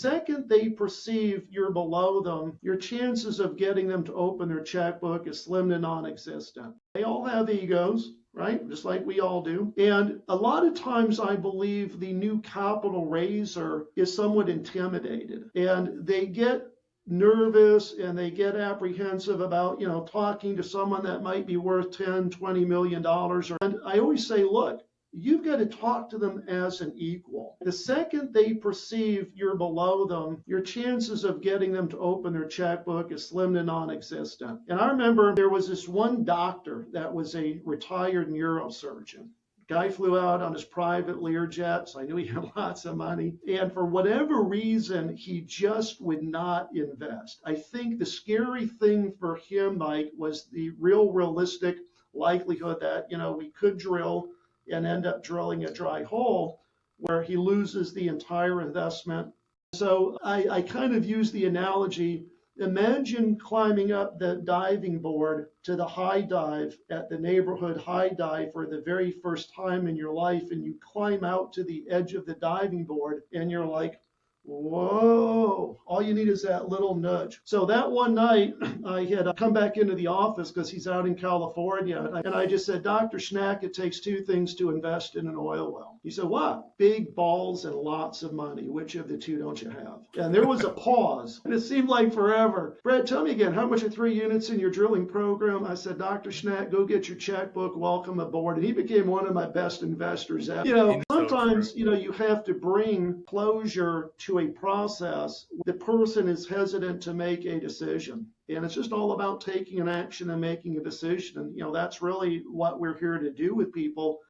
second they perceive you're below them, your chances of getting them to open their checkbook is slim to non-existent. They all have egos, right? Just like we all do. And a lot of times I believe the new capital raiser is somewhat intimidated, and they get nervous and they get apprehensive about, talking to someone that might be worth 10, $20 million. And I always say, look, you've got to talk to them as an equal. The second they perceive you're below them, your chances of getting them to open their checkbook is slim to non-existent. And I remember there was this one doctor that was a retired neurosurgeon. Guy flew out on his private Learjet, so I knew he had lots of money. And for whatever reason, he just would not invest. I think the scary thing for him, Mike, was the realistic likelihood that, we could drill and end up drilling a dry hole where he loses the entire investment. So I kind of use the analogy, imagine climbing up the diving board to the high dive at the neighborhood high dive for the very first time in your life, and you climb out to the edge of the diving board and you're like, whoa, all you need is that little nudge. So that one night I had come back into the office because he's out in California. And I just said, Dr. Schnack, it takes two things to invest in an oil well. He said, what? Big balls and lots of money. Which of the two don't you have? And there was a pause, and it seemed like forever. Brad, tell me again, how much are 3 units in your drilling program? I said, Dr. Schnack, go get your checkbook, welcome aboard. And he became one of my best investors ever. Sometimes, you have to bring closure to a process. The person is hesitant to make a decision. And it's just all about taking an action and making a decision. And, that's really what we're here to do with people.